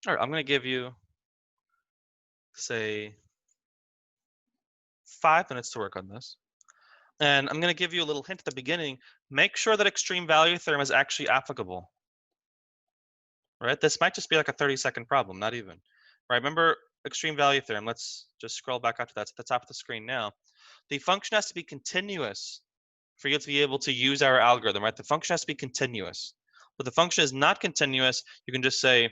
All right, I'm going to give you, say, 5 minutes to work on this. And I'm going to give you a little hint at the beginning. Make sure that extreme value theorem is actually applicable. Right? This might just be like a 30-second problem, not even. Right? Remember extreme value theorem. Let's just scroll back up to that. It's at the top of the screen now. The function has to be continuous for you to be able to use our algorithm, right? The function has to be continuous. But the function is not continuous, you can just say,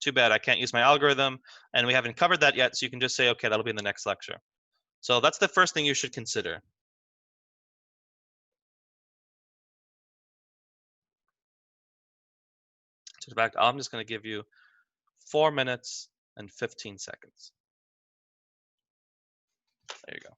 too bad, I can't use my algorithm, and we haven't covered that yet, so you can just say, okay, that'll be in the next lecture. So that's the first thing you should consider. So in fact, I'm just going to give you 4 minutes and 15 seconds. There you go.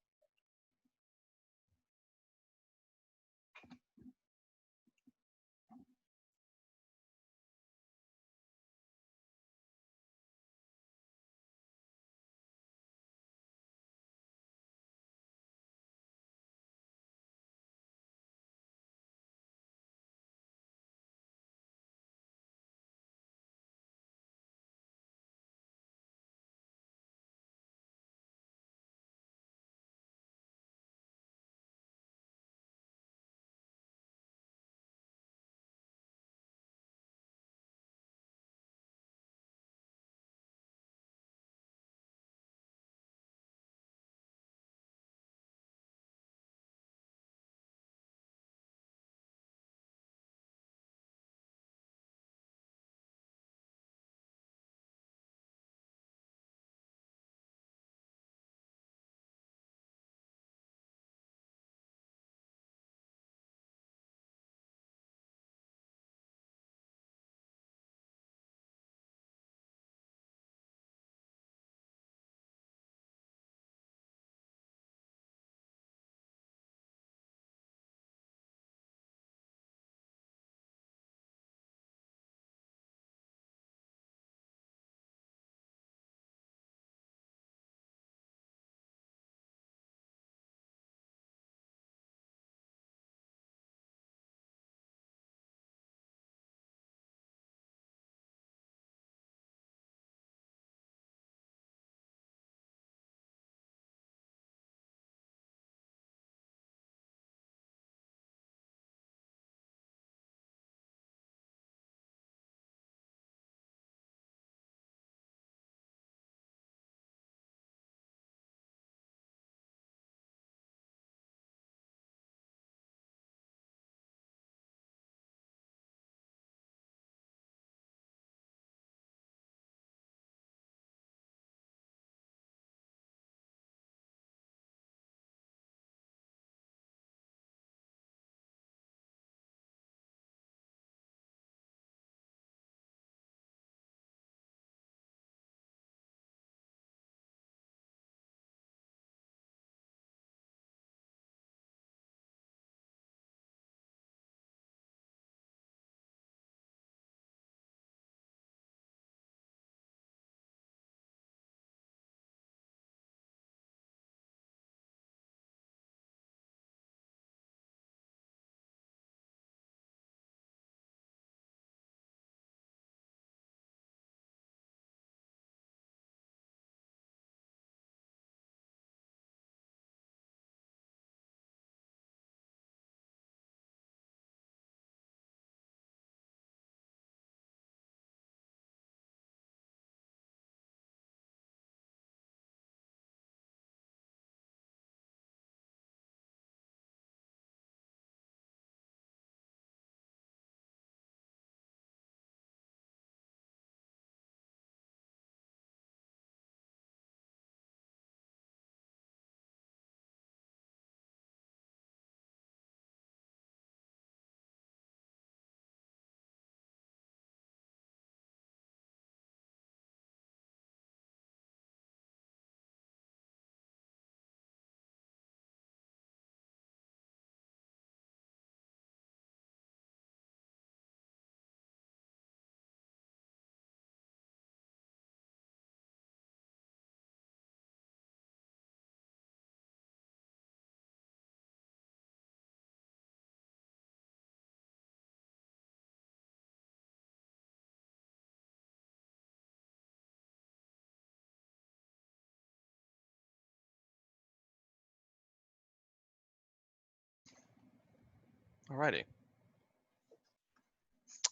Alrighty.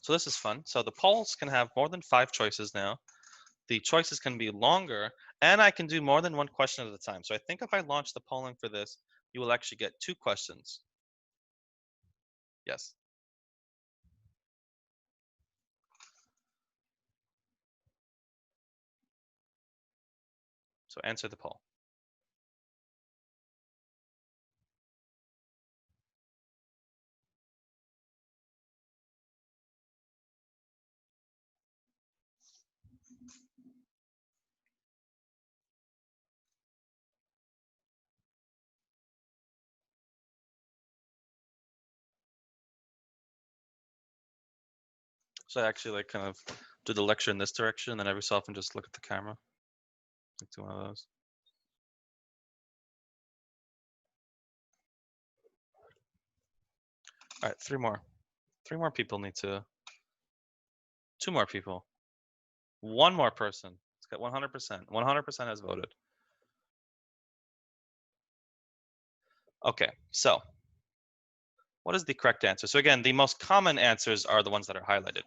So this is fun. So the polls can have more than 5 choices now. The choices can be longer, and I can do more than one question at a time. So I think if I launch the polling for this, you will actually get 2 questions. Yes. So answer the poll. So I actually like kind of do the lecture in this direction, and then every so often just look at the camera. Like do one of those. All right, 3 more. 3 more people need to. 2 more people. 1 more person. It's got 100%. 100% has voted. Okay, so what is the correct answer? So again, the most common answers are the ones that are highlighted.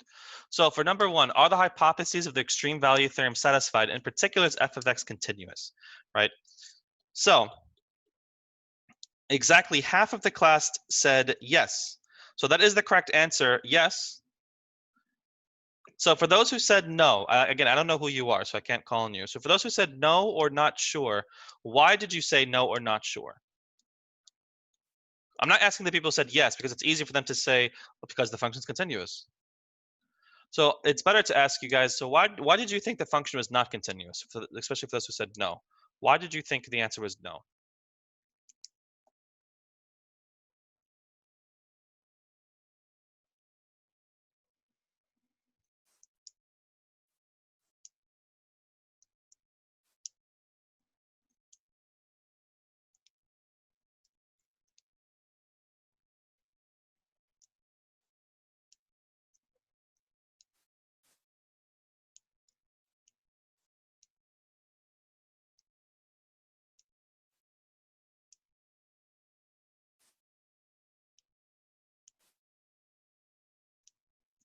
So for number 1, are the hypotheses of the extreme value theorem satisfied? In particular, is f of x continuous, right? So exactly half of the class said yes. So that is the correct answer, yes. So for those who said no, again, I don't know who you are, so I can't call on you. So for those who said no or not sure, why did you say no or not sure? I'm not asking the people who said yes, because it's easy for them to say, well, because the function is continuous. So it's better to ask you guys, so why did you think the function was not continuous, especially for those who said no? Why did you think the answer was no?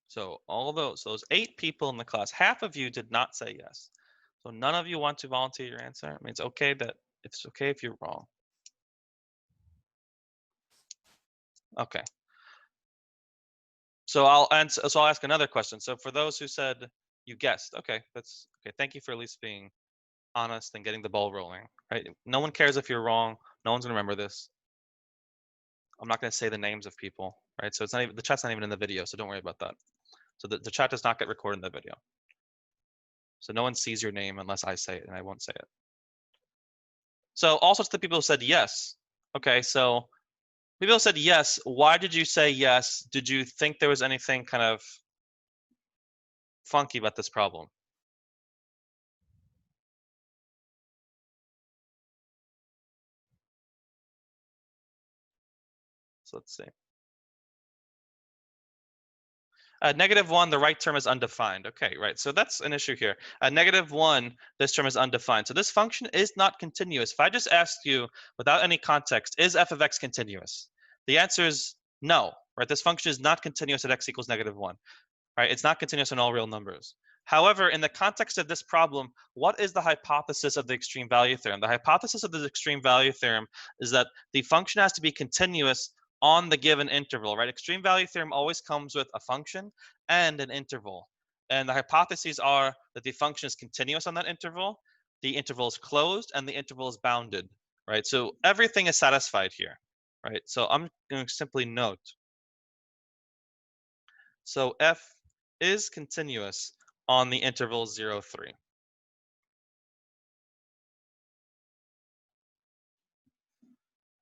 So all those 8 people in the class, half of you did not say yes. So none of you want to volunteer your answer. I mean, it's okay if you're wrong. Okay. So I'll ask another question. So for those who said you guessed, okay, that's okay. Thank you for at least being honest and getting the ball rolling. Right? No one cares if you're wrong. No one's gonna remember this. I'm not gonna say the names of people, right? So it's not even the chat's not even in the video, so don't worry about that. So the chat does not get recorded in the video. So no one sees your name unless I say it, and I won't say it. So all sorts of people said yes. Okay, so people said yes. Why did you say yes? Did you think there was anything kind of funky about this problem? So let's see. -1, the right term is undefined. Okay, right. So that's an issue here. -1, this term is undefined. So this function is not continuous. If I just asked you without any context, is f of x continuous? The answer is no, right? This function is not continuous at x equals -1, right? It's not continuous in all real numbers. However, in the context of this problem, what is the hypothesis of the extreme value theorem? The hypothesis of the extreme value theorem is that the function has to be continuous on the given interval, right? Extreme value theorem always comes with a function and an interval. And the hypotheses are that the function is continuous on that interval, the interval is closed, and the interval is bounded, right? So everything is satisfied here, right? So I'm going to simply note. So f is continuous on the interval 0, 3.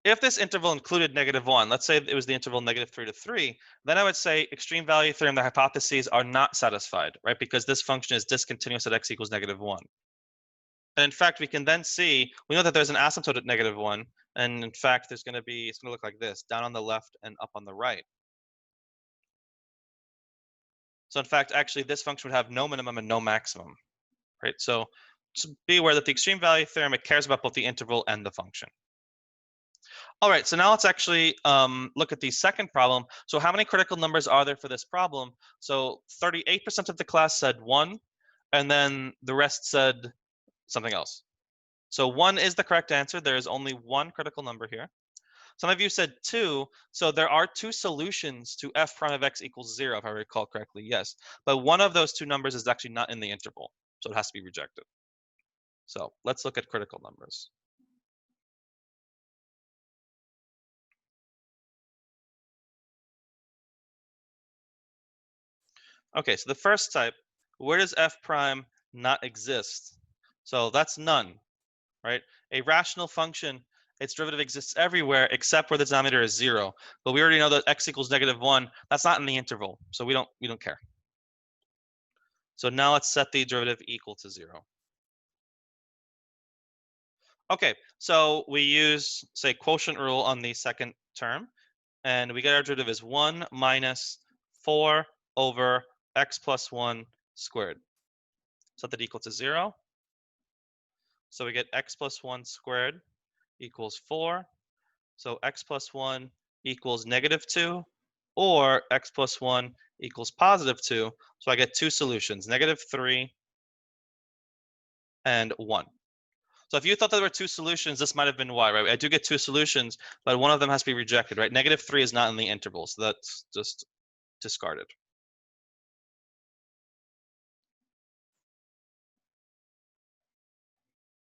If this interval included -1, let's say it was the interval -3 to 3, then I would say extreme value theorem, the hypotheses are not satisfied, right? Because this function is discontinuous at x equals -1. And in fact, we can then see, we know that there's an asymptote at -1, and in fact, it's going to look like this, down on the left and up on the right. So in fact, actually, this function would have no minimum and no maximum, right? So be aware that the extreme value theorem, it cares about both the interval and the function. All right, so now let's actually look at the second problem. So how many critical numbers are there for this problem? So 38% of the class said 1, and then the rest said something else. So 1 is the correct answer. There is only one critical number here. Some of you said 2, so there are two solutions to f prime of x equals 0, if I recall correctly, yes. But one of those two numbers is actually not in the interval, so it has to be rejected. So let's look at critical numbers. Okay, so the first type, where does f prime not exist? So that's none, right? A rational function, its derivative exists everywhere except where the denominator is 0. But we already know that x equals -1. That's not in the interval, so we don't care. So now let's set the derivative equal to 0. Okay, so we use, say, quotient rule on the second term, and we get our derivative as 1 minus 4 over x plus 1 squared. Set that equal to 0. So we get x plus 1 squared equals 4. So x plus 1 equals -2, or x plus 1 equals +2. So I get two solutions, -3 and 1. So if you thought there were two solutions, this might have been why, right? I do get two solutions, but one of them has to be rejected, right? -3 is not in the interval, so that's just discarded.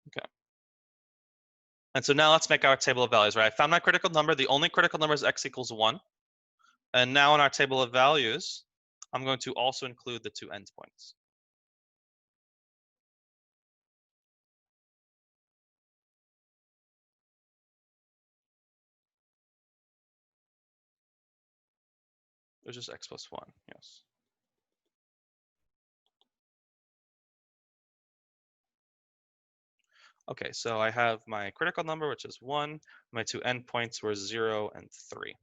Okay. And so now let's make our table of values, right? I found my critical number. The only critical number is x equals 1. And now in our table of values, I'm going to also include the two endpoints. There's just x plus 1, yes. Okay, so I have my critical number, which is 1. My two endpoints were 0 and 3.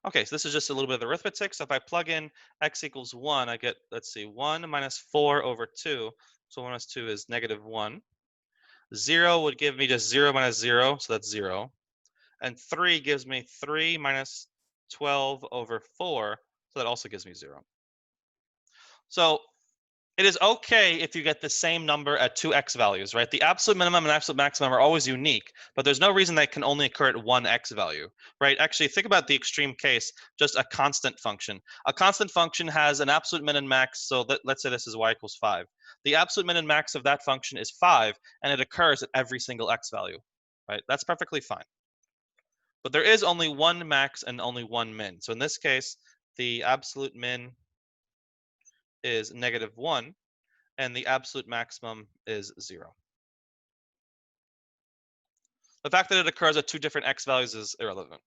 Okay, so this is just a little bit of arithmetic. So if I plug in x equals 1, I get, let's see, 1 minus 4 over 2. So 1 minus 2 is -1. 0 would give me just 0 minus 0, so that's 0. And 3 gives me 3 minus 12 over 4, so that also gives me 0. So it is okay if you get the same number at two x values, right? The absolute minimum and absolute maximum are always unique, but there's no reason they can only occur at one x value, right? Actually, think about the extreme case, just a constant function. A constant function has an absolute min and max, so let's say this is y equals 5. The absolute min and max of that function is 5, and it occurs at every single x value, right? That's perfectly fine. But there is only one max and only one min. So in this case, the absolute min is -1, and the absolute maximum is 0. The fact that it occurs at two different x values is irrelevant.